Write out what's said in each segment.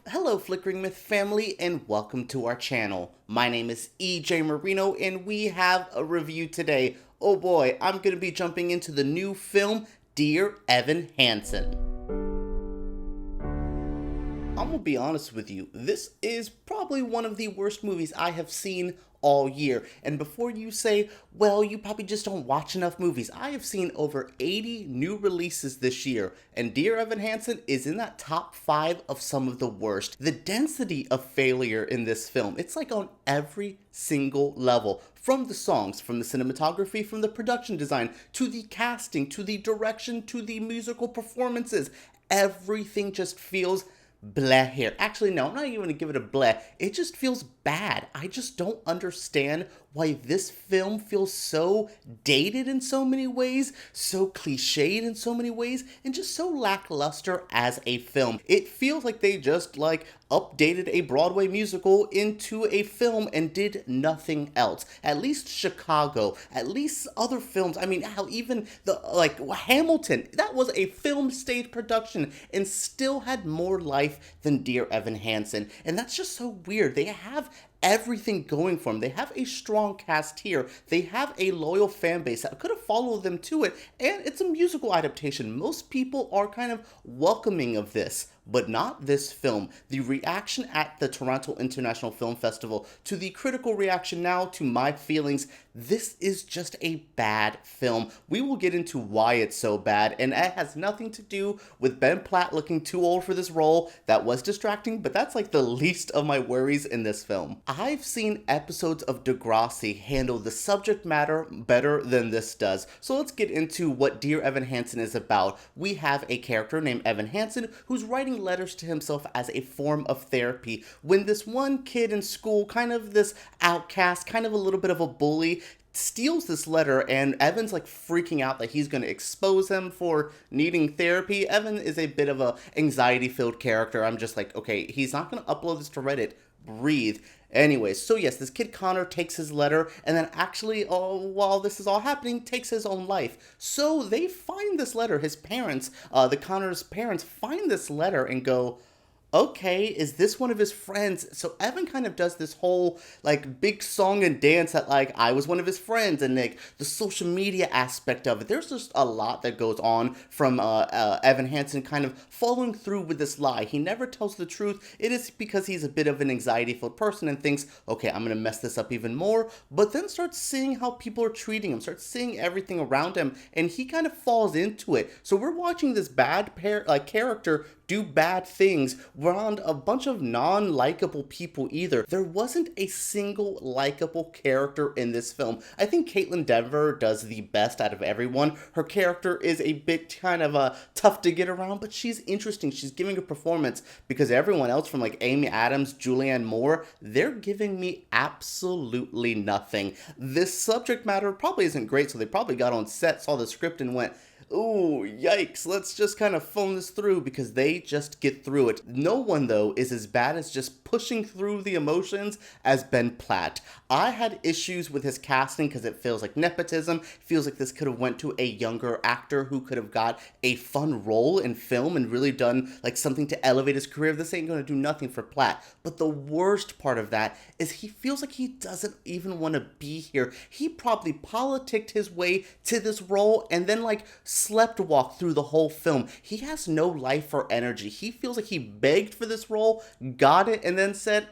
Hello Flickering Myth family and welcome to our channel. My name is EJ Marino and we have a review today. Oh boy, I'm going to be jumping into the new film, Dear Evan Hansen. I'm gonna be honest with you, this is probably one of the worst movies I have seen all year. And before you say, well, you probably just don't watch enough movies, I have seen over 80 new releases this year, and Dear Evan Hansen is in that top 5 of some of the worst. The density of failure in this film, it's like on every single level. From the songs, from the cinematography, from the production design, to the casting, to the direction, to the musical performances. Everything just feels bleh here. Actually, no, I'm not even gonna give it a bleh. It just feels bad. I just don't understand why this film feels so dated in so many ways, so cliched in so many ways, and just so lackluster as a film. It feels like they just updated a Broadway musical into a film and did nothing else. At least Chicago, at least other films. I mean, how even Hamilton, that was a film stage production and still had more life than Dear Evan Hansen. And that's just so weird. They have everything going for them. They have a strong cast here. They have a loyal fan base that could have followed them to it, and it's a musical adaptation. Most people are kind of welcoming of this, but not this film. The reaction at the Toronto International Film Festival, to the critical reaction now, to my feelings, this is just a bad film. We will get into why it's so bad, and it has nothing to do with Ben Platt looking too old for this role. That was distracting, but that's like the least of my worries in this film. I've seen episodes of Degrassi handle the subject matter better than this does. So let's get into what Dear Evan Hansen is about. We have a character named Evan Hansen who's writing letters to himself as a form of therapy. When this one kid in school, kind of this outcast, kind of a little bit of a bully, steals this letter, and Evan's freaking out that he's going to expose him for needing therapy. Evan is a bit of a anxiety-filled character. I'm just like, okay, he's not going to upload this to Reddit. Breathe. Anyways, so yes, this kid Connor takes his letter and then actually, while this is all happening, takes his own life. So they find this letter. His parents, the Connor's parents, find this letter and go, okay, is this one of his friends? So Evan kind of does this whole big song and dance that I was one of his friends, and the social media aspect of it. There's just a lot that goes on from Evan Hansen kind of following through with this lie. He never tells the truth. It is because he's a bit of an anxiety-filled person and thinks, okay, I'm gonna mess this up even more, but then starts seeing how people are treating him, starts seeing everything around him, and he kind of falls into it. So we're watching this bad character do bad things around a bunch of non-likable people either. There wasn't a single likable character in this film. I think Kaitlyn Dever does the best out of everyone. Her character is a bit kind of tough to get around, but she's interesting. She's giving a performance, because everyone else from Amy Adams, Julianne Moore, they're giving me absolutely nothing. This subject matter probably isn't great, so they probably got on set, saw the script, and went, ooh, yikes, let's just kind of phone this through, because they just get through it. No one, though, is as bad as just pushing through the emotions as Ben Platt. I had issues with his casting because it feels like nepotism. It feels like this could have went to a younger actor who could have got a fun role in film and really done something to elevate his career. This ain't going to do nothing for Platt. But the worst part of that is he feels like he doesn't even want to be here. He probably politicked his way to this role and then slept walk through the whole film. He has no life or energy. He feels like he begged for this role, got it, and then said,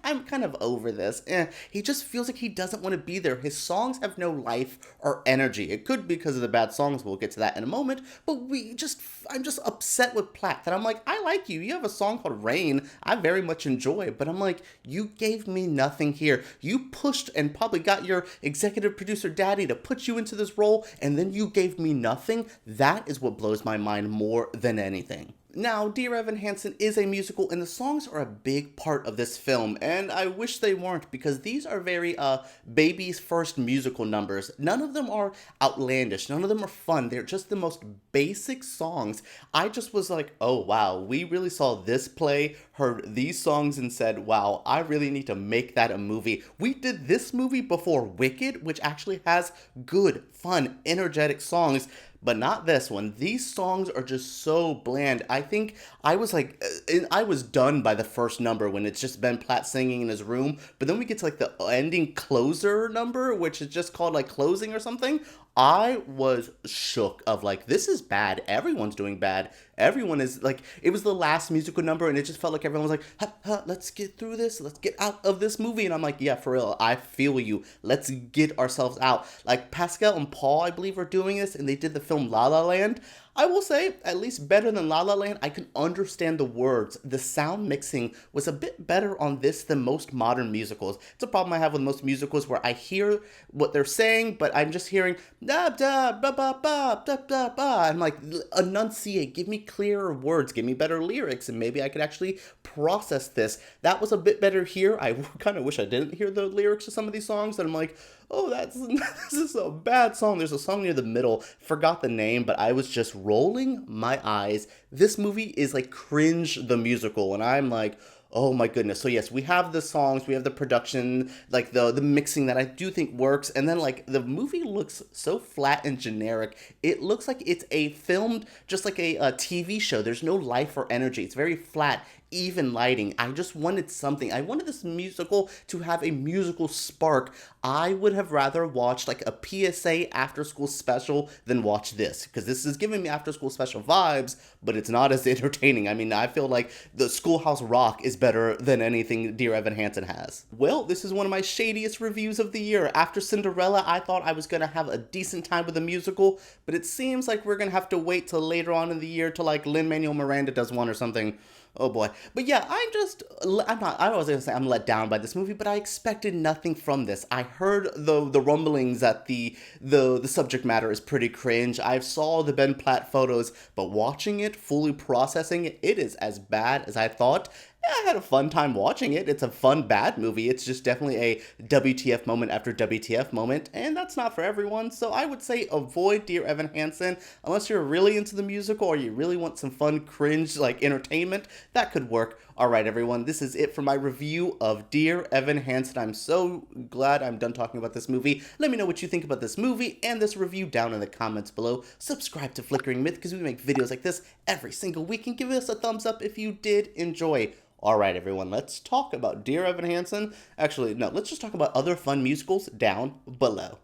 I'm kind of over this. He just feels like he doesn't want to be there. His songs have no life or energy. It could be because of the bad songs. We'll get to that in a moment. But I'm just upset with Platt that I'm I like you. You have a song called Rain I very much enjoy. But I'm you gave me nothing here. You pushed and probably got your executive producer daddy to put you into this role, and then you gave me nothing. That is what blows my mind more than anything. Now, Dear Evan Hansen is a musical, and the songs are a big part of this film, and I wish they weren't, because these are very, baby's first musical numbers. None of them are outlandish, none of them are fun, they're just the most basic songs. I just was like, oh wow, we really saw this play, heard these songs, and said, wow, I really need to make that a movie. We did this movie before Wicked, which actually has good, fun, energetic songs. but not this one. These songs are just so bland. I think I was like, I was done by the first number when it's just Ben Platt singing in his room, but then we get to like the ending closer number, which is just called like closing or something. I was shook of like, this is bad. Everyone's doing bad. Everyone is like, it was the last musical number and it just felt like everyone was like, ha, ha, let's get through this. Let's get out of this movie. And I'm like, yeah, for real. I feel you. Let's get ourselves out. Like Pascal and Paul, I believe, are doing this, and they did the film La La Land. I will say, at least better than La La Land, I can understand the words. The sound mixing was a bit better on this than most modern musicals. It's a problem I have with most musicals where I hear what they're saying, but I'm just hearing da da ba ba ba da da ba. I'm like, enunciate, give me clearer words, give me better lyrics, and maybe I could actually process this. That was a bit better here. I kind of wish I didn't hear the lyrics to some of these songs, and I'm like, oh, this is a bad song. There's a song near the middle, forgot the name, but I was just rolling my eyes. This movie is like Cringe the Musical, and I'm like, oh my goodness. So yes, we have the songs, we have the production, like the mixing that I do think works, and then like the movie looks so flat and generic. It looks like it's a filmed just like a TV show. There's no life or energy. It's very flat, even lighting. I just wanted something. I wanted this musical to have a musical spark. I would have rather watched like a PSA after school special than watch this, because this is giving me after school special vibes, but it's not as entertaining. I mean, I feel like the Schoolhouse Rock is better than anything Dear Evan Hansen has. Well, this is one of my shadiest reviews of the year. After Cinderella, I thought I was gonna have a decent time with the musical, but it seems like we're gonna have to wait till later on in the year till like Lin-Manuel Miranda does one or something. Oh boy. But yeah, I was gonna say I'm let down by this movie, but I expected nothing from this. I heard the rumblings that the subject matter is pretty cringe. I saw the Ben Platt photos, but watching it, fully processing it, it is as bad as I thought. Yeah, I had a fun time watching it. It's a fun, bad movie. It's just definitely a WTF moment after WTF moment, and that's not for everyone. So I would say avoid Dear Evan Hansen unless you're really into the musical or you really want some fun, cringe, like entertainment. That could work. All right, everyone, this is it for my review of Dear Evan Hansen. I'm so glad I'm done talking about this movie. Let me know what you think about this movie and this review down in the comments below. Subscribe to Flickering Myth because we make videos like this every single week, and give us a thumbs up if you did enjoy. All right, everyone, let's talk about Dear Evan Hansen. Actually, no, let's just talk about other fun musicals down below.